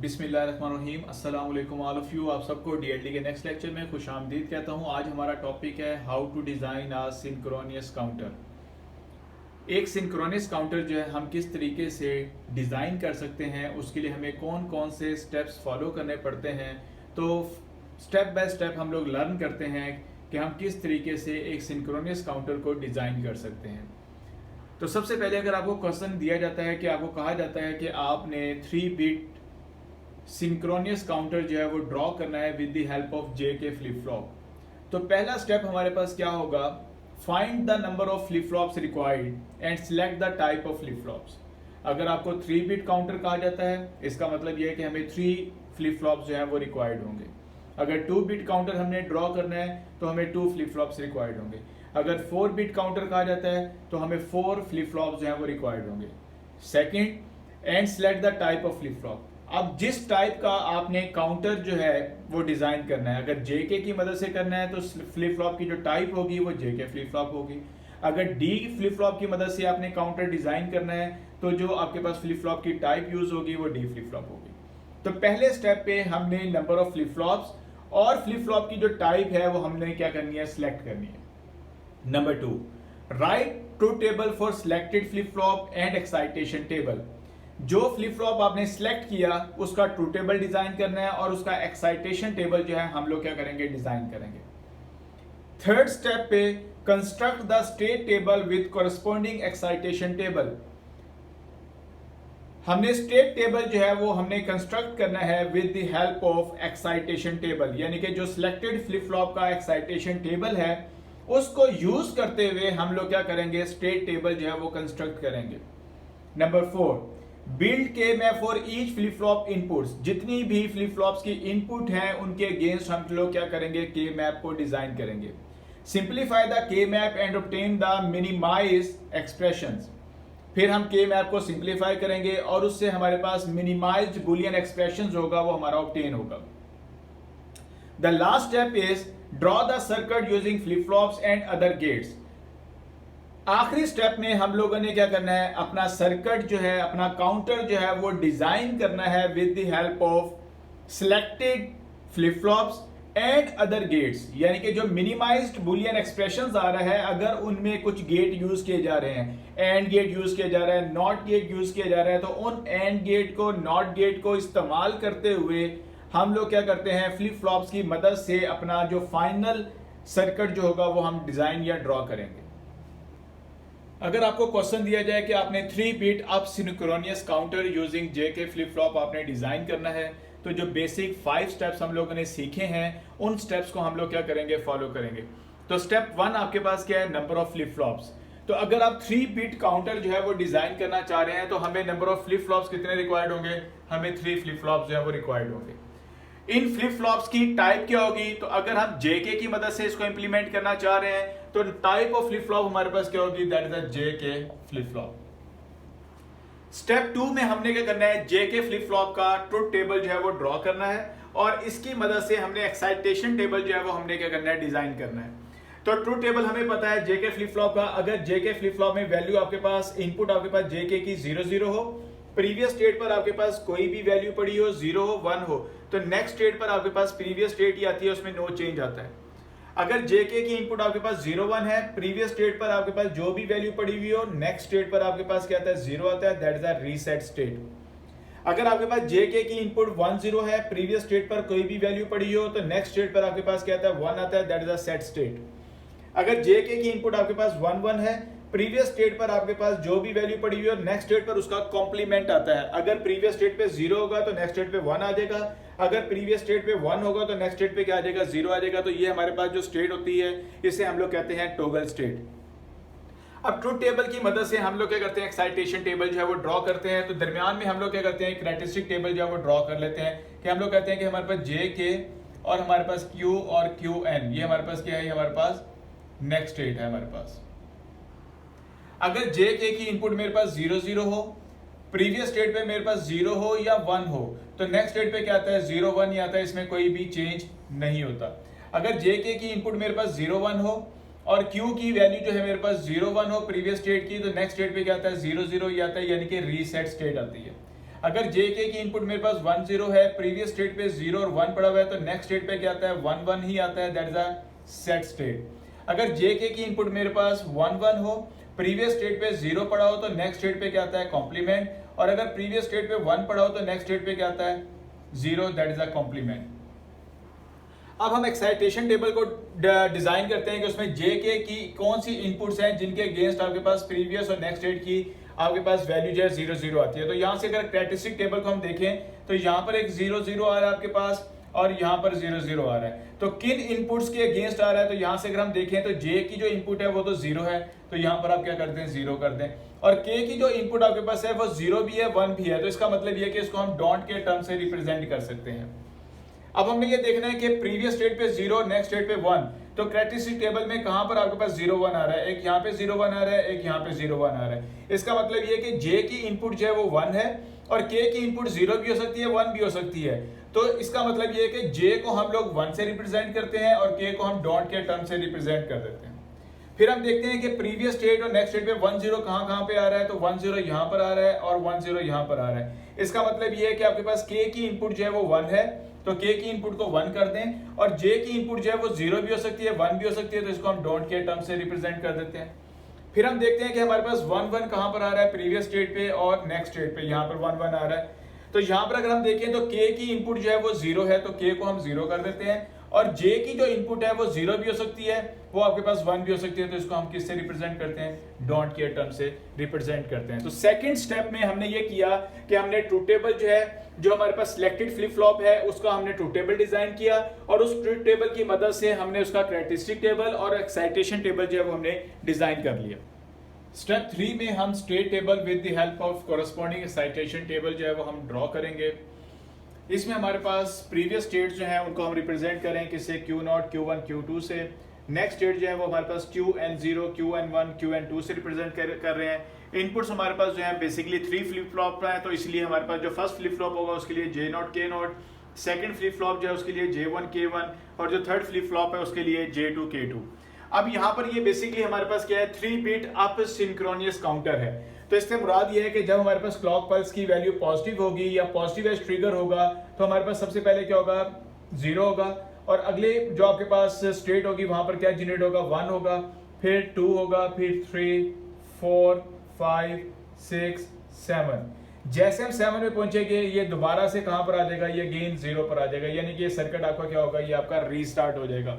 बिस्मिल्लाहिर्रहमानिर्रहीम अस्सलाम वालेकुम ऑल ऑफ यू। आप सबको डीएलडी के नेक्स्ट लेक्चर में खुश आमदीद कहता हूँ। आज हमारा टॉपिक है how to design a synchronous counter. एक सिंक्रोनियस काउंटर जो है हम किस तरीके से डिज़ाइन कर सकते हैं, उसके लिए हमें कौन कौन से स्टेप्स फॉलो करने पड़ते हैं। तो स्टेप बाय स्टेप हम लोग लर्न करते हैं कि हम किस तरीके से एक सिंक्रोनियस काउंटर को डिज़ाइन कर सकते हैं। तो सबसे पहले अगर आपको क्वेश्चन दिया जाता है कि आपको कहा जाता है कि आपने 3 बिट सिंक्रोनियस काउंटर जो है वो ड्रॉ करना है with the help of JK flip flop, तो पहला स्टेप हमारे पास क्या होगा, find the number of flip flops required and select the type of flip flops. अगर आपको 3 बिट काउंटर कहा जाता है, इसका मतलब यह है कि हमें 3 फ्लिप फ्लॉप्स जो है वो रिक्वायर्ड होंगे। अगर 2 बिट काउंटर हमने ड्रॉ करना है तो हमें 2 फ्लिप फ्लॉप्स रिक्वायर्ड होंगे। अगर 4 बिट काउंटर कहा जाता है तो हमें 4 फ्लिप फ्लॉप्स जो है वो रिक्वायर्ड होंगे। Second, and select the type of flip flop. अब जिस टाइप का आपने काउंटर जो है वो डिजाइन करना है, अगर JK की मदद से करना है तो फ्लिप फ्लॉप की जो टाइप होगी वो JK फ्लिप फ्लॉप होगी। अगर D फ्लिप फ्लॉप की मदद से आपने काउंटर डिजाइन करना है तो जो आपके पास फ्लिप फ्लॉप की टाइप यूज होगी वो D फ्लिप फ्लॉप होगी। तो पहले स्टेप पे हमने नंबर ऑफ फ्लिप फ्लॉप्स और फ्लिप फ्लॉप की जो टाइप है वो हमने क्या करनी है, सिलेक्ट करनी है। Number 2, right truth table for selected flip flop and excitation table. जो फ्लिप फ्लॉप आपने सिलेक्ट किया उसका ट्रूथ टेबल डिजाइन करना है और उसका एक्साइटेशन टेबल जो है हम लोग क्या करेंगे, डिजाइन करेंगे। थर्ड स्टेप पे construct the state table with corresponding excitation table. हमने स्टेट टेबल जो है वो हमने कंस्ट्रक्ट करना है with the help of excitation table, यानी कि जो सिलेक्टेड फ्लिप फ्लॉप का एक्साइटेशन टेबल है उसको यूज करते हुए हम लोग क्या करेंगे, स्टेट टेबल जो है वो कंस्ट्रक्ट करेंगे। नंबर 4, बिल्ड के map for each flip flop inputs. जितनी भी फ्लिप फ्लॉप्स की इनपुट हैं उनके अगेंस्ट हम लोग क्या करेंगे, के मैप को डिजाइन करेंगे। Simplify the K map and obtain the minimize expressions. फिर हम के मैप को सिंप्लीफाई करेंगे और उससे हमारे पास मिनिमाइज्ड बुलियन एक्सप्रेशंस होगा वो हमारा ऑब्टेन होगा। The last step is draw the circuit using flip flops and other gates. आखिरी स्टेप में हम लोगों ने क्या करना है, अपना सर्किट जो है, अपना काउंटर जो है वो डिजाइन करना है with the help of selected flip flops and other gates. यानी कि जो मिनिमाइज्ड बुलियन एक्सप्रेशंस आ रहा है अगर उनमें कुछ गेट यूज किए जा रहे हैं, एंड गेट यूज किया जा रहा है, नॉट गेट यूज किया जा रहा है, तो उन एंड गेट को, नॉट गेट को इस्तेमाल करते हुए हम लोग क्या करते हैं, फ्लिप फ्लॉप्स की मदद से अपना जो फाइनल सर्किट जो होगा वो हम डिजाइन या ड्रॉ करेंगे। अगर आपको क्वेश्चन दिया जाए कि आपने 3 bit up synchronous counter using JK flip flop आपने डिजाइन करना है, तो जो बेसिक 5 स्टेप्स हम लोगों ने सीखे हैं उन स्टेप्स को हम लोग क्या करेंगे, फॉलो करेंगे। तो स्टेप 1 आपके पास क्या है, नंबर ऑफ फ्लिप फ्लॉप्स। तो अगर आप 3 बिट काउंटर जो है वो डिजाइन करना चाह रहे हैं तो हमें नंबर ऑफ फ्लिप फ्लॉप्स कितने रिक्वायर्ड होंगे, हमें 3 फ्लिप फ्लॉप्स जो है वो रिक्वायर्ड होंगे। इन फ्लिप फ्लॉप्स की टाइप क्या होगी, तो अगर हम JK की मदद से इसको इंप्लीमेंट करना चाह रहे हैं तो टाइप ऑफ फ्लिप फ्लॉप हमारे पास क्या होगी, that is the JK flip flop. Step 2 में हमने क्या करना है, JK फ्लिप फ्लॉप का ट्रूथ टेबल जो है वो ड्रॉ करना है और इसकी मदद से हमने एक्साइटेशन टेबल जो है वो हमने क्या करना है, डिजाइन करना है। तो ट्रूथ टेबल हमें पता है JK फ्लिप फ्लॉप का, अगर JK फ्लिप फ्लॉप में वैल्यू आपके पास, इनपुट आपके पास JK की 0 0 हो, प्रीवियस स्टेट पर आपके पास कोई भी वैल्यू पड़ी हो, 0 हो, 1 हो, तो नेक्स्ट स्टेट पर आपके पास प्रीवियस स्टेट ही आती है, उसमें नो चेंज आता है। अगर JK की इनपुट आपके पास 0 1 है, प्रीवियस स्टेट पर आपके पास जो भी वैल्यू पड़ी हुई हो, नेक्स्ट स्टेट पर आपके पास क्या आता है, 0 आता है, that is a reset state. अगर आपके पास JK की इनपुट 1 0 है, प्रीवियस स्टेट पर कोई भी वैल्यू पड़ी हो, तो नेक्स्ट स्टेट पर आपके पास क्या आता है, 1 आता है, that is a set state. अगर JK की इनपुट आपके पास 1 1 है, प्रीवियस स्टेट पर आपके पास जो भी वैल्यू पड़ी हुई है नेक्स्ट स्टेट पर उसका कॉम्प्लीमेंट आता है। अगर प्रीवियस स्टेट पे 0 होगा तो नेक्स्ट स्टेट पे 1 आ जाएगा, अगर प्रीवियस स्टेट पे 1 होगा तो नेक्स्ट स्टेट पे क्या आ जाएगा, 0 आ जाएगा। तो ये हमारे पास जो स्टेट होती है इसे हम लोग कहते हैं टॉगल स्टेट। अब ट्रूथ टेबल की मदद से हम लोग क्या करते हैं, एक्साइटेशन टेबल जो है वो ड्रॉ करते हैं। तो दरमियान में हम लोग क्या करते हैं, कैरेक्टरिस्टिक टेबल जो है वो ड्रॉ कर लेते हैं कि हम लोग कहते हैं कि हमारे पास JK और हमारे पास Q और QN, ये हमारे पास क्या है, ये हमारे पास नेक्स्ट स्टेट है हमारे पास। अगर JK की इनपुट मेरे पास 0 0 हो, प्रीवियस स्टेट पे मेरे पास 0 हो या 1 हो, तो नेक्स्ट स्टेट पे क्या आता है, 0 1 ही आता है, इसमें कोई भी चेंज नहीं होता। अगर JK की इनपुट मेरे पास 0 1 हो और Q की वैल्यू जो है मेरे पास 0 1 हो प्रीवियस स्टेट की, तो नेक्स्ट स्टेट पे क्या आता है, 0 0 ही आता है, यानी कि रीसेट स्टेट आती है। अगर जे के की इनपुट मेरे पास 1 0 है, प्रीवियस स्टेट पे 0 और 1 पड़ा हुआ है, तो नेक्स्ट स्टेट पे क्या आता है 1 1 ही आता है, that is a set state. अगर जे के की इनपुट मेरे पास 1 1 हो, प्रीवियस स्टेट पे 0 पड़ा हो, तो नेक्स्ट स्टेट पे क्या आता है कॉम्प्लीमेंट, और अगर प्रीवियस स्टेट पे 1 पड़ा हो तो नेक्स्ट स्टेट पे क्या आता है 0, दैट इज अ कॉम्प्लीमेंट। अब हम एक्साइटेशन टेबल को डिजाइन करते हैं कि उसमें जे के की कौन सी इनपुट्स हैं जिनके अगेंस्ट आपके पास प्रीवियस और नेक्स्ट स्टेट की आपके पास वैल्यू जो है 0 0 आती है। तो यहाँ से अगर कैरेक्टरिस्टिक टेबल को हम देखें तो यहाँ पर एक 0 0 आ रहा है आपके पास और यहाँ पर 0 0 आ रहा है। तो किन इनपुट्स के अगेंस्ट आ रहा है, तो यहाँ से अगर हम देखें तो जे की जो इनपुट है वो तो 0 है, तो यहाँ पर आप क्या करते हैं 0 कर दें, और के की जो इनपुट आपके पास है वो 0 भी है 1 भी है, तो इसका मतलब ये है कि इसको हम डोंट के टर्म से रिप्रेजेंट कर सकते हैं। अब हमने ये देखना है कि प्रीवियस स्टेट पे 0 नेक्स्ट स्टेट पे 1, तो कैरेक्टरिस्टिक टेबल में कहां पर आपके पास 0 1 आ रहा है, एक यहाँ पे 0 1 आ रहा है, एक यहाँ पे 0 1 आ रहा है। इसका मतलब ये कि जे की इनपुट जो है वो 1 है और के की इनपुट 0 भी हो सकती है 1 भी हो सकती है। तो इसका मतलब ये है कि जे को हम लोग 1 से रिप्रेजेंट करते हैं और के को हम डोंट के टर्म से रिप्रेजेंट कर देते हैं। फिर हम देखते हैं कि प्रीवियस स्टेट और नेक्स्ट स्टेट पे 1 0 कहां पे आ रहा है, तो 1 0 यहाँ पर आ रहा है और 1 0 यहाँ पर आ रहा है। इसका मतलब ये है कि आपके पास के की इनपुट जो है वो 1 है, तो के की इनपुट को 1 कर दें, और जे की इनपुट जो है वो 0 भी हो सकती है 1 भी हो सकती है, तो इसको हम डोंट के टर्म से रिप्रेजेंट कर देते हैं। फिर हम देखते हैं कि हमारे पास 1 1 कहां पर आ रहा है, प्रीवियस स्टेट पे और नेक्स्ट स्टेट पे, यहाँ पर 1 1 आ रहा है। तो यहाँ पर अगर हम देखें तो के की इनपुट जो है वो 0 है, तो के को हम 0 कर देते हैं, और जे की जो इनपुट है वो 0 भी हो सकती है, वो आपके पास 1 भी हो सकती है, तो इसको हम किससे रिप्रेजेंट करते हैं डोंट के टर्म से रिप्रेजेंट करते हैं। तो सेकंड स्टेप में हमने ये किया कि हमने ट्रूथ टेबल जो है, जो हमारे पास सिलेक्टेड फ्लिप फ्लॉप है, उसका हमने ट्रूथ टेबल डिजाइन किया, और उस ट्रूथ टेबल की मदद से हमने उसका कैरेक्टरिस्टिक टेबल और एक्साइटेशन टेबल जो है वो हमने डिजाइन कर लिया। स्टेप 3 में हम state table with the help of corresponding excitation table जो है वो हम ड्रॉ करेंगे। इसमें हमारे पास प्रीवियस स्टेट जो है उनको हम रिप्रेजेंट करें किससे, Q0 Q1 Q2 से। नेक्स्ट स्टेट जो है वो हमारे पास Qn0 Qn1 Qn2 से रिप्रेजेंट कर रहे हैं। इनपुट्स हमारे पास जो है बेसिकली 3 फ्लिप फ्लॉप है, तो इसलिए हमारे पास जो फर्स्ट फ्लिप फ्लॉप होगा उसके लिए J0 K0, second flip flop जो है उसके लिए J1 K1, और जो थर्ड फ्लिप फ्लॉप है उसके लिए J2 K2। अब यहाँ पर ये बेसिकली हमारे पास क्या है 3 बिट अप सिंक्रोनियस काउंटर है। तो इससे मुराद ये है कि जब हमारे पास क्लॉक पल्स की वैल्यू पॉजिटिव होगी या पॉजिटिव एज ट्रिगर होगा, तो हमारे पास सबसे पहले क्या होगा 0 होगा, और अगले जो आपके पास स्टेट होगी वहां पर क्या जनरेट होगा 1 होगा, फिर 2 होगा, फिर 3 4 5 6 7। जैसे हम 7 में पहुंचेंगे ये दोबारा से कहां पर आ जाएगा, ये अगेन 0 पर आ जाएगा, यानी कि ये सर्किट आपका क्या होगा, ये आपका रीस्टार्ट हो जाएगा।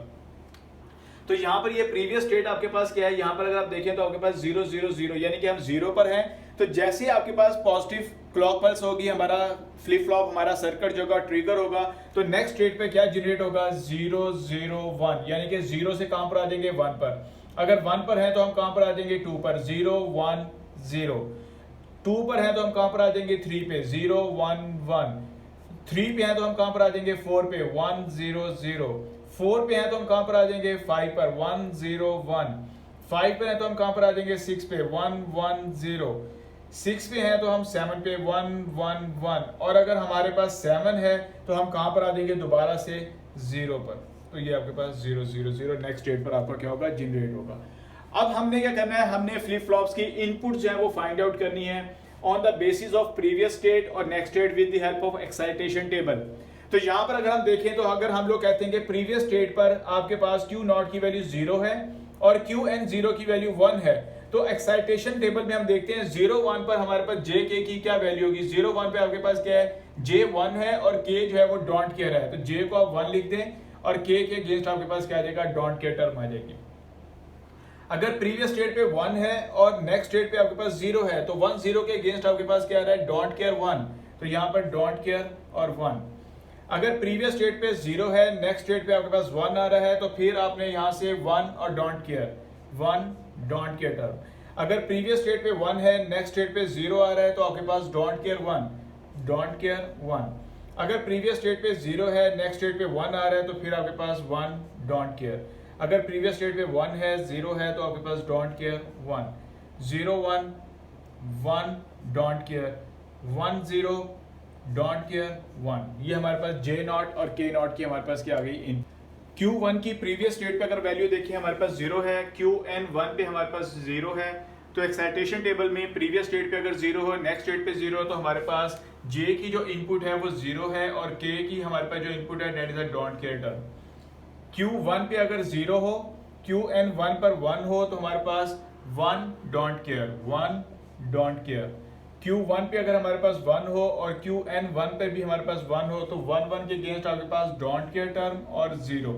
तो यहाँ पर ये प्रीवियस स्टेट आपके पास क्या है, यहाँ पर अगर आप देखें तो आपके पास 0 0 0, यानी कि हम 0 पर हैं। तो जैसे आपके पास पॉजिटिव क्लॉक पल्स होगी, हमारा फ्लिप फ्लॉप हमारा सर्किट जो होगा ट्रिगर होगा, तो नेक्स्ट स्टेट पे क्या जनरेट होगा 0 0 1, यानी कि 0 से कहां पर आ जाएंगे 1 पर। अगर 1 पर है तो हम कहां पर आ जाएंगे 2 पर, 0 1 0। 2 पर है तो हम कहां पर आ जाएंगे 3 पे, 0 1 1। 3 पे है तो हम कहां पर आ जाएंगे 4 पे, 1 0 0। 4 पे है तो हम कहां पर आ जाएंगे 5 पर, 1 0 1। 5 पे है तो हम कहां पर आ जाएंगे 6 पे, 1 1 0। 6 पे है तो हम 7 पे, 1 1 1। और अगर हमारे पास 7 है तो हम कहां पर आ जाएंगे दोबारा से 0 पर, तो ये आपके पास 0 0 0 नेक्स्ट स्टेट पर आपका क्या होगा जनरेट होगा। अब हमने क्या करना है, हमने फ्लिप फ्लॉप्स की इनपुट जो है वो फाइंड आउट करनी है on the basis of previous state और next state with the help of excitation table. तो यहां पर अगर हम देखें तो अगर हम लोग कहते हैं कि प्रीवियस स्टेट पर आपके पास Q0 की वैल्यू 0 है और Qn0 की वैल्यू 1 है, तो एक्साइटेशन टेबल में हम देखते हैं 0 1 पर हमारे पास Jk की क्या वैल्यू होगी। 0 1 पे आपके पास क्या है J1 है और K जो है वो डोंट केयर है, तो J को आप 1 लिख दें और K के अगेंस्ट आपके पास क्या आ जाएगा डोंट केयर टर्म आ जाएगी। अगर प्रीवियस स्टेट पे 1 है और नेक्स्ट स्टेट पे आपके पास 0 है, तो 1 0 के अगेंस्ट आपके पास क्या आ रहा है डोंट केयर 1, तो यहाँ पर डोंट केयर और 1। अगर प्रीवियस स्टेट पे 0 है, नेक्स्ट स्टेट पे आपके पास 1 आ रहा है, तो फिर आपने यहां से 1 और don't care 1 don't care term. अगर प्रीवियस स्टेट पे 1 है, नेक्स्ट स्टेट पे 0 आ रहा है, तो आपके पास डोंट केयर 1 डोंट केयर 1। अगर प्रीवियस स्टेट पे 0 है, नेक्स्ट स्टेट पे 1 आ रहा है, तो फिर आपके पास 1 डोंट केयर। अगर प्रीवियस स्टेट पे 1 है 0 है, तो आपके पास don't care 1 0 1 1 don't care 1 0 don't care 1। ये हमारे पास J0 और K0 की हमारे पास क्या आ गई इन। Q1 की प्रीवियस स्टेट पे अगर वैल्यू देखिए हमारे पास 0 है, Qn1 पे हमारे पास 0 है, तो एक्साइटेशन टेबल में प्रीवियस स्टेट पे अगर 0 हो, नेक्स्ट स्टेट पे 0 हो, तो हमारे पास J की जो इनपुट है वो 0 है और K की हमारे पास जो इनपुट है that is a don't care term. Q1 पे अगर 0 हो, Qn1 पर 1 हो तो हमारे पास 1 don't care, 1 don't care. Q1 पे अगर हमारे पास 1 हो और Qn1 पे भी हमारे पास 1 हो तो 1 1 के अगेंस्ट आपके पास डोंट केयर टर्म और 0।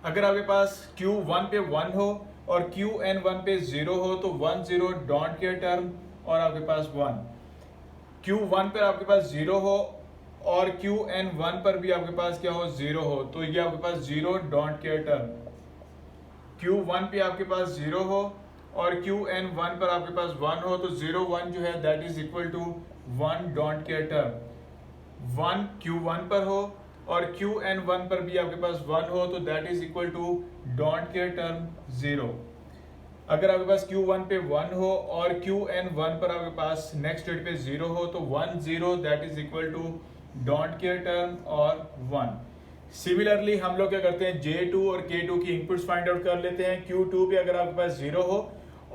अगर आपके पास Q1 पे 1 हो और Qn1 पे 0 हो तो 1 0 डोंट केयर टर्म और आपके पास 1। Q1 पर आपके पास 0 हो और Qn1 पर भी आपके पास क्या हो, 0 हो, तो ये आपके पास 0 डोंट केयर टर्म। Q1 पे आपके पास 0 हो और Qn1 पर आपके पास 1 हो तो 0 1 जो है that is equal to 1 don't care term. 1 Q1 पर हो और Qn1 पर भी आपके पास 1 हो तो that is equal to don't care term 0। अगर आपके पास Q1 पे 1 हो और Qn1 पर आपके पास नेक्स्ट स्टेट पे 0 हो तो 1 0 that is equal to don't care term और 1। सिमिलरली हम लोग क्या करते हैं, J2 और K2 की इनपुट्स फाइंड आउट कर लेते हैं। Q2 पे अगर आपके पास 0 हो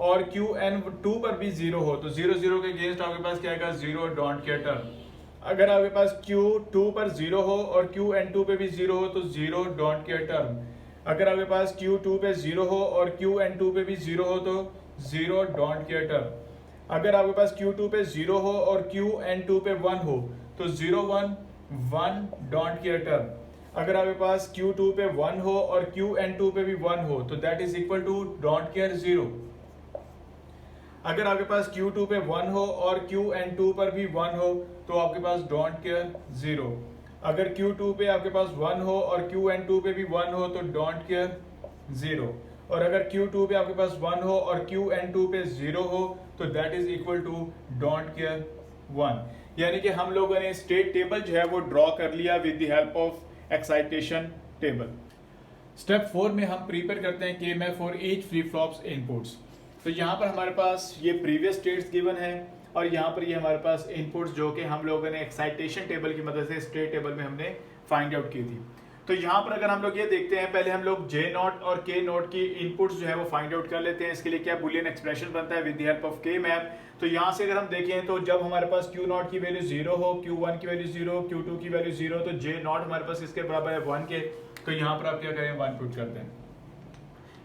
और Qn2 पर भी 0 हो तो 0 0 के अगेंस्ट आपके पास क्या आएगा, 0 डोंट केयर टर्म। अगर आपके पास Q2 पर 0 हो और Qn2 पे भी 0 हो तो 0 डोंट केयर टर्म। अगर आपके पास Q2 पे 0 हो और Qn2 पे भी 0 हो तो 0 डोंट केयर टर्म। अगर आपके पास Q2 पे 0 हो और Qn2 पे 1 हो तो 0 1 1 डोंट केयर टर्म। अगर आपके पास Q2 पे 1 हो और Qn2 पे भी 1 हो तो that is equal to don't care 0। अगर आपके पास Q2 पे 1 हो और Qn2 पर भी 1 हो तो आपके पास डोंट केयर 0। अगर Q2 पे आपके पास 1 हो और Qn2 पे भी 1 हो तो डोंट केयर 0। और अगर Q2 पे आपके पास 1 हो और Qn2 पे 0 हो तो that is equal to don't care 1। यानी कि हम लोगों ने स्टेट टेबल जो है वो ड्रॉ कर लिया with the help of excitation table. Step 4 में हम प्रिपेयर करते हैं KMF for each flip flops inputs. तो यहाँ पर हमारे पास ये प्रीवियस स्टेट्स गिवन है और यहाँ पर ये हमारे पास इनपुट्स जो कि हम लोगों ने एक्साइटेशन टेबल की मदद से स्टेट टेबल में हमने फाइंड आउट की थी। तो यहाँ पर अगर हम लोग ये देखते हैं, पहले हम लोग J0 और K0 की इनपुट्स जो है वो फाइंड आउट कर लेते हैं। इसके लिए क्या बुलियन एक्सप्रेशन बनता है with the help of KMap। तो यहाँ से अगर हम देखें तो जब हमारे पास Q0 की वैल्यू 0 हो, Q1 की वैल्यू 0, Q2 की वैल्यू 0 तो J0 हमारे पास इसके बराबर है 1 के। तो यहाँ पर आप क्या करें, 1 पुट करते हैं।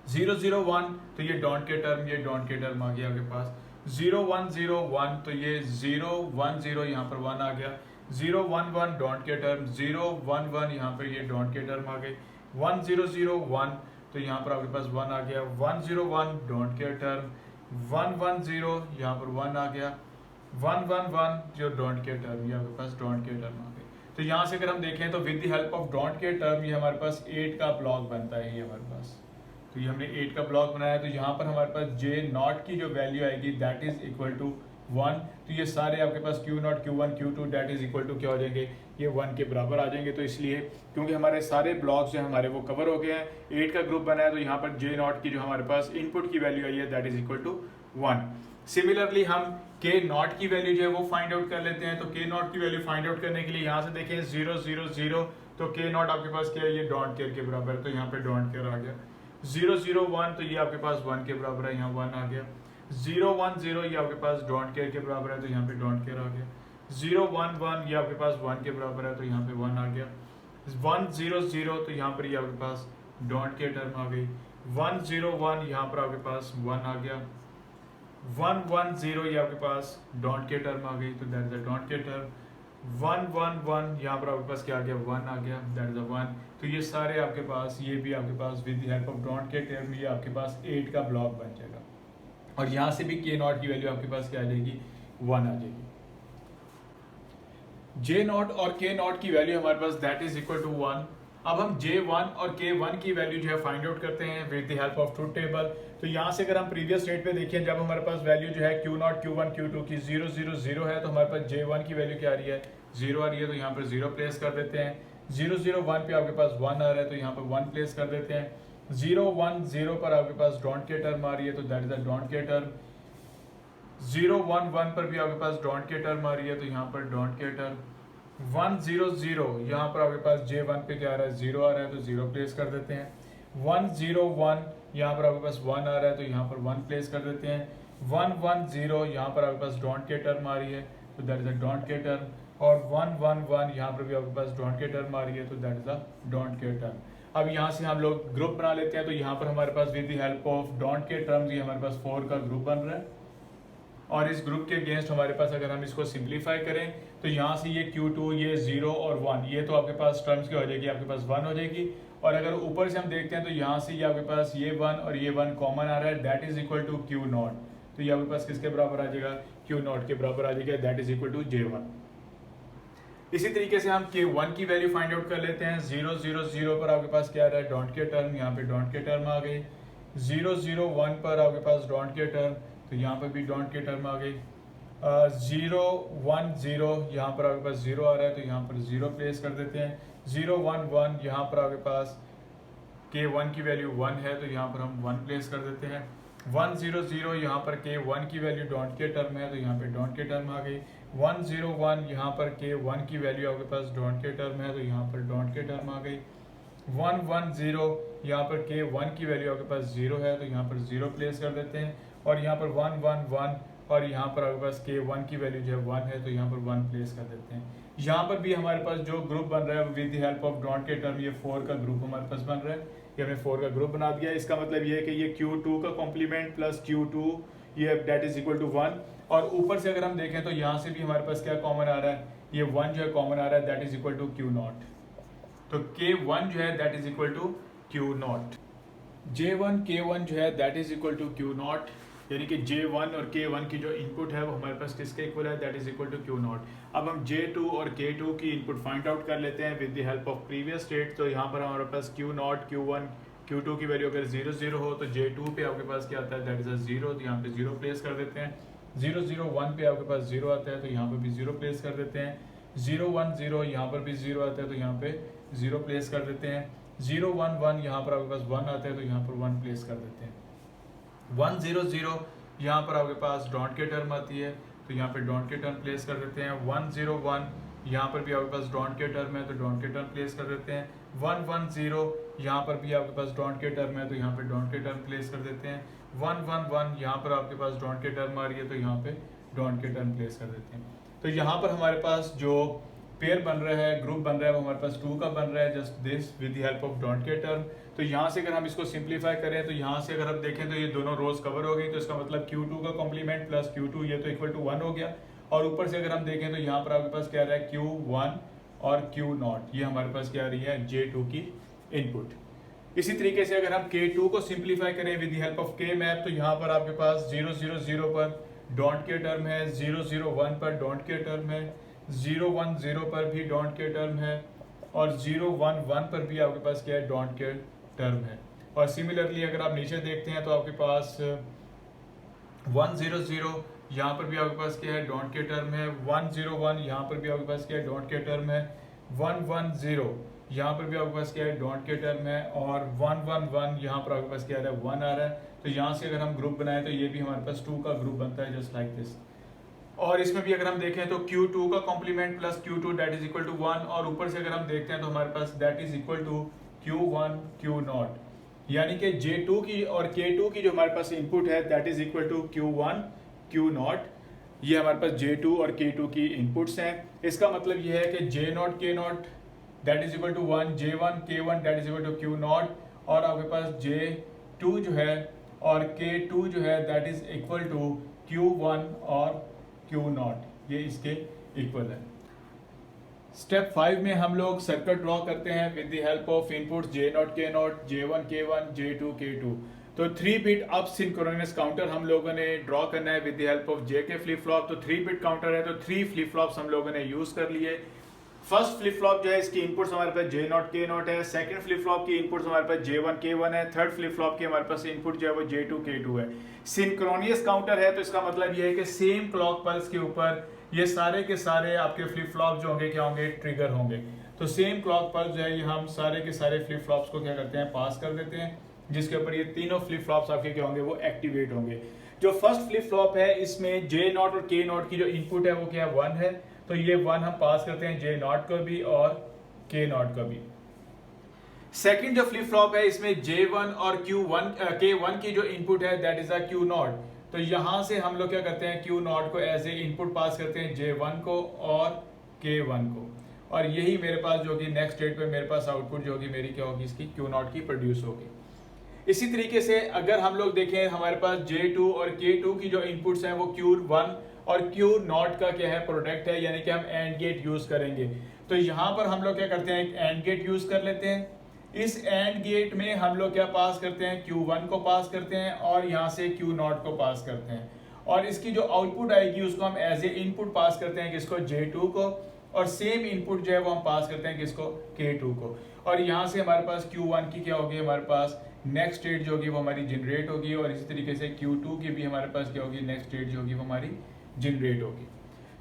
0 0 1 तो ये डोंट के टर्म, ये डोंट के टर्म आ गया आपके पास। 0 1 0 1 तो ये 0 1 0 यहाँ पर 1 आ गया। 0 1 1 डोंट के टर्म, 0 1 1 यहाँ पर ये डोंट के टर्म आ गए। 1 0 0 1 तो यहाँ पर आपके पास 1 आ गया। 1 0 1 डोंट के टर्म, 1 1 0 यहाँ पर 1 आ गया। 1 1 1 जो डोंट के टर्म, ये आपके पास डोंट के टर्म आ गए। तो यहाँ से अगर हम देखें तो with the help of don't के टर्म ये हमारे पास 8 का ब्लॉक बनता है। ये हमारे पास, तो ये हमने 8 का ब्लॉक बनाया। तो यहाँ पर हमारे पास J0 की जो वैल्यू आएगी दैट इज इक्वल टू 1। तो ये सारे आपके पास Q0 Q1 Q2 that is equal to क्या हो जाएंगे, ये 1 के बराबर आ जाएंगे। तो इसलिए क्योंकि हमारे सारे ब्लॉक्स जो हमारे वो कवर हो गए हैं, 8 का ग्रुप बनाया, तो यहाँ पर J0 की जो हमारे पास इनपुट की वैल्यू आई है that is equal to 1। Similarly हम K0 की वैल्यू जो है वो फाइंड आउट कर लेते हैं। तो K0 की वैल्यू फाइंड आउट करने के लिए यहाँ से देखें 0 0 0 तो K0 आपके पास क्या है, ये डोंट केयर के बराबर है। तो यहाँ पे डोंट केयर आ गया। 0 0 1 तो ये आपके पास 1 के बराबर है, यहाँ 1 आ गया। 0 1 0 ये आपके पास डोंट केयर के बराबर है, तो यहाँ पे डोंट केयर आ गया। 0 1 1 ये आपके पास 1 के बराबर है, तो यहाँ पे 1 आ गया। 1 0 0 तो यहाँ पर ये आपके पास डोंट केयर टर्म आ गई। 1 0 1 यहाँ पर आपके पास 1 आ गया। 1 1 0 ये आपके पास डोंट केयर टर्म आ गई, तो that is a don't care term. 1 1 1 यहाँ पर आपके पास क्या आ गया, 1 आ गया, दैट इज अ 1। तो ये सारे आपके पास, ये भी आपके पास with the help of don't care term ये आपके पास 8 का ब्लॉक बन जाएगा। और यहाँ से भी K0 की वैल्यू आपके पास क्या आ जाएगी, 1 आ जाएगी। J0 और K0 की वैल्यू हमारे पास दैट इज इक्वल टू 1। अब हम J1 और K1 की वैल्यू जो है फाइंड आउट करते हैं with the help of truth table. तो यहाँ से अगर हम प्रीवियस स्टेट पे देखें, जब हमारे पास वैल्यू जो है Q0 Q1 Q2 की 0 0 0 है, तो हमारे पास J1 की वैल्यू क्या आ रही है, 0 आ रही है। तो यहाँ पर 0 प्लेस कर देते हैं। 0 0 1 पे आपके पास 1 आ रहा है, तो यहाँ पर 1 प्लेस कर देते हैं। 0 1 0 पर आपके पास डोंट के टर्म आ रही है, तो दैट इज अ डोंट के टर्म। 0 1 1 पर भी आपके पास डोंट के टर्म आ रही है, तो यहाँ पर डोंट के टर्म। 1 0 0 यहाँ पर आपके पास J1 पे क्या आ रहा है, 0 आ रहा है, तो 0 प्लेस कर देते हैं। 1 0 1 यहाँ पर आपके पास 1 आ रहा है तो यहाँ पर 1 प्लेस कर देते हैं। 1 1 0 यहाँ पर आपके पास डोंट के टर्म आ रही है तो दैट इज अ डोंट के टर्म, और 1 1 1 यहाँ पर भी आपके पास डोंट के टर्म आ रही है तो दैट इज अ डोंट के टर्म। अब यहाँ से हम लोग ग्रुप बना लेते हैं, तो यहाँ पर हमारे पास with the help of don't care terms ये हमारे पास 4 का ग्रुप बन रहा है, और इस ग्रुप के अगेंस्ट हमारे पास अगर हम इसको सिंप्लीफाई करें तो यहाँ से ये Q2 ये 0 और 1 ये तो आपके पास टर्म्स की हो जाएगी, आपके पास 1 हो जाएगी, और अगर ऊपर से हम देखते हैं तो यहाँ से ये आपके पास ये 1 और ये 1 कॉमन आ रहा है, that is equal to Q0, तो ये आपके पास किसके बराबर आ जाएगा, Q0 के बराबर आ जाएगा, that is equal to J1। इसी तरीके से हम K1 की वैल्यू फाइंड आउट कर लेते हैं। 0 0 0 पर आपके पास क्या आ रहा है, डोंट के टर्म, यहाँ पे डोंट के टर्म आ गई। 0 0 1 पर आपके पास डोंट के टर्म, तो यहाँ पर भी डोंट के टर्म आ गई। 0 1 0 यहाँ पर आपके पास 0 आ रहा है तो यहाँ पर 0 प्लेस कर देते हैं। 0 1 1 यहाँ पर आपके पास K1 की वैल्यू 1 है तो यहाँ पर हम 1 प्लेस कर देते हैं। 1 0 0 यहाँ पर K1 की वैल्यू डोंट के टर्म है तो यहाँ पे डोंट के टर्म आ गई। 1 0 1 यहाँ पर K1 की वैल्यू आपके पास डोंट के टर्म है तो यहाँ पर डोंट के टर्म आ गई। 1 1 0 यहाँ पर K1 की वैल्यू आपके पास 0 है तो यहाँ पर 0 प्लेस कर देते हैं, और यहाँ पर 1 1 1 और यहाँ पर आपके पास K1 की वैल्यू जो है 1 है तो यहाँ पर 1 प्लेस कर देते हैं। यहाँ पर भी हमारे पास जो ग्रुप बन रहा है with the help of don't के टर्म ये 4 का ग्रुप हमारे पास बन रहा है, ये हमने 4 का ग्रुप बना दिया। इसका मतलब ये है कि ये Q2 का कॉम्प्लीमेंट प्लस Q2 ये दैट इज इक्वल टू 1, और ऊपर से अगर हम देखें तो यहाँ से भी हमारे पास क्या कॉमन आ रहा है, ये 1 जो है कॉमन आ रहा है, that is equal to Q0, तो K1 जो है that is equal to Q0। J1 K1 जो है that is equal to Q0, यानी कि J1 और K1 की जो इनपुट है वो हमारे पास किसके इक्वल है, that is equal to Q0। अब हम J2 और K2 की इनपुट फाइंड आउट कर लेते हैं with the help of previous state. तो यहाँ पर हमारे पास Q0 Q1 Q2 की वैल्यू अगर 0 0 हो तो J2 पे आपके पास क्या आता है, दैट इज अ 0, तो यहाँ पे 0 प्लेस कर देते हैं। 0 0 1 पे आपके पास 0 आता है तो यहाँ पे भी 0 प्लेस कर देते हैं। 0 1 0 यहाँ पर भी 0 आता है तो यहाँ पे 0 प्लेस कर देते हैं। 0 1 1 यहाँ पर आपके पास 1 आता है तो यहाँ पर 1 प्लेस कर देते हैं। 1 0 0 यहाँ पर आपके पास डोंट के टर्म आती है तो यहाँ पे डोंट के टर्म प्लेस कर देते हैं। 1 0 1 यहाँ पर भी आपके पास डोंट के टर्म है तो डोंट के टर्म प्लेस कर देते हैं। 1 1 0 यहाँ पर भी आपके पास डोंट के टर्म है तो यहाँ पे डोंट के टर्म प्लेस कर देते हैं। 1 1 1 यहाँ पर आपके पास डोंट के टर्म आ रही है तो यहाँ पे डोंट के टर्म प्लेस कर देते हैं। तो यहाँ पर हमारे पास जो पेयर बन रहा है, ग्रुप बन रहा है, वो हमारे पास 2 का बन रहा है, just this with the help of don't के टर्म। तो यहाँ से अगर हम इसको सिंप्लीफाई करें तो यहाँ से अगर हम देखें तो ये दोनों रोज कवर हो गई, तो इसका मतलब Q2 का कॉम्प्लीमेंट प्लस Q2 ये तो इक्वल टू 1 हो गया, और ऊपर से अगर हम देखें तो यहाँ पर आपके पास क्या आ रहा है, Q1 और Q0 ये हमारे पास क्या आ रही है, J2 की इनपुट। इसी तरीके से अगर हम K2 को सिंप्लीफाई करें with the help of K map, तो यहाँ पर आपके पास 0 0 0 पर डोंट के टर्म है, 0 0 1 पर डोंट के टर्म है, 0 1 0 पर भी डोंट के टर्म है, और 0 1 1 पर भी आपके पास क्या है, डोंट के टर्म है। और सिमिलरली अगर आप नीचे देखते हैं तो आपके पास 1 0 0 यहाँ पर भी आपके पास क्या है, डोंट के टर्म है। 1 0 1 यहाँ पर भी आपके पास क्या है, डोंट के टर्म है। 1 1 0 यहाँ पर भी आपके पास क्या है, डोंट के टर्म है, और 1 1 1 यहाँ पर आपके पास क्या आ रहा है, 1 आ रहा है। तो यहाँ से अगर हम ग्रुप बनाए तो ये भी हमारे पास 2 का ग्रुप बनता है, जस्ट लाइक दिस। और इसमें भी अगर हम देखें तो Q2 का complement plus Q2 that is equal to 1, और ऊपर से अगर हम देखते हैं तो हमारे पास that is equal to Q1 Q0, यानी कि J2 की और K2 की जो हमारे पास इनपुट है that is equal to Q1 Q0, ये हमारे पास J2 और K2 की इनपुट्स हैं। इसका मतलब ये है कि J0 K0 that is equal to 1, J1 K1 that is equal to Q0, और आपके पास J2 जो है और K2 जो है that is equal to Q1 और Q0, ये इसके इक्वल है। स्टेप 5 में हम लोग सर्किट ड्रॉ करते हैं with the help of input J0 K0, J1 K1, J2 K2। तो 3 बिट अप सिंक्रोनस काउंटर हम लोगों ने ड्रॉ करना है with the help of J के फ्लिप फ्लॉप। तो 3 बिट काउंटर है तो 3 फ्लिप फ्लॉप्स हम लोगों ने यूज कर लिए। फर्स्ट फ्लिप फ्लॉप जो है इसकी इनपुट्स हमारे पास J0 K0 है, सेकंड फ्लिप फ्लॉप की इनपुट्स हमारे पास J1 K1 है, थर्ड फ्लिप फ्लॉप की हमारे पास इनपुट जो है वो J2 K2 है। सिंक्रोनियस काउंटर है तो इसका मतलब ये है कि सेम क्लॉक पल्स के ऊपर ये सारे के सारे आपके फ्लिप फ्लॉप जो होंगे क्या होंगे, ट्रिगर होंगे। तो सेम क्लॉक पल्स जो है ये हम सारे के सारे फ्लिप फ्लॉप्स को क्या करते हैं, पास कर देते हैं, जिसके ऊपर ये तीनों फ्लिप फ्लॉप्स आपके क्या होंगे, वो एक्टिवेट होंगे। जो फर्स्ट फ्लिप फ्लॉप है इसमें J0 और K0 की जो इनपुट है वो क्या है, 1 है, तो ये 1 हम पास करते हैं J0 को भी और K0 को भी। सेकंड जो फ्लिप फ्लॉप है इसमें J1 और K1 की जो इनपुट है दैट इज अ Q0। तो यहां से हम लोग क्या करते हैं, Q0 को एज ए इनपुट पास करते हैं J1 को और K1 को, और यही मेरे पास जो कि नेक्स्ट स्टेट पे मेरे पास आउटपुट जो होगी मेरी क्या होगी, इसकी Q0 की प्रोड्यूस होगी। इसी तरीके से अगर हम लोग देखें हमारे पास J2 और K2 की जो इनपुट्स हैं वो Q1 और Q0 का क्या है, प्रोडक्ट है, यानी कि हम एंड गेट यूज करेंगे। तो यहाँ पर हम लोग क्या करते हैं, एक एंड गेट यूज कर लेते हैं। इस एंड गेट में हम लोग क्या पास करते हैं, Q1 को पास करते हैं और यहाँ से Q0 को पास करते हैं, और इसकी जो आउटपुट आएगी उसको हम एज ए इनपुट पास करते हैं किसको, J2 को, और सेम इनपुट जो है वो हम पास करते हैं किसको, K2 को। और यहाँ से हमारे पास Q1 की क्या होगी, हमारे पास नेक्स्ट स्टेट जो होगी वो हमारी जनरेट होगी, और इसी तरीके से Q2 की भी हमारे पास क्या होगी, नेक्स्ट स्टेट जो होगी वो हमारी जनरेट होगी।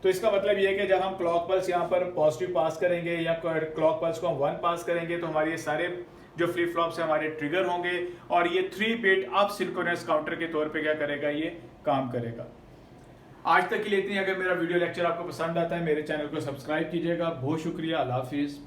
तो इसका मतलब ये है कि जब हम क्लॉक पल्स यहाँ पर पॉजिटिव पास करेंगे या क्लॉक पल्स को हम 1 पास करेंगे तो हमारे ये सारे जो फ्लिप फ्लॉप्स है हमारे ट्रिगर होंगे, और ये 3 बिट अप सिंक्रोनस काउंटर के तौर पे क्या करेगा, ये काम करेगा। आज तक के लिए इतनी। अगर मेरा वीडियो लेक्चर आपको पसंद आता है मेरे चैनल को सब्सक्राइब कीजिएगा। बहुत शुक्रिया, अल्लाह हाफिज़।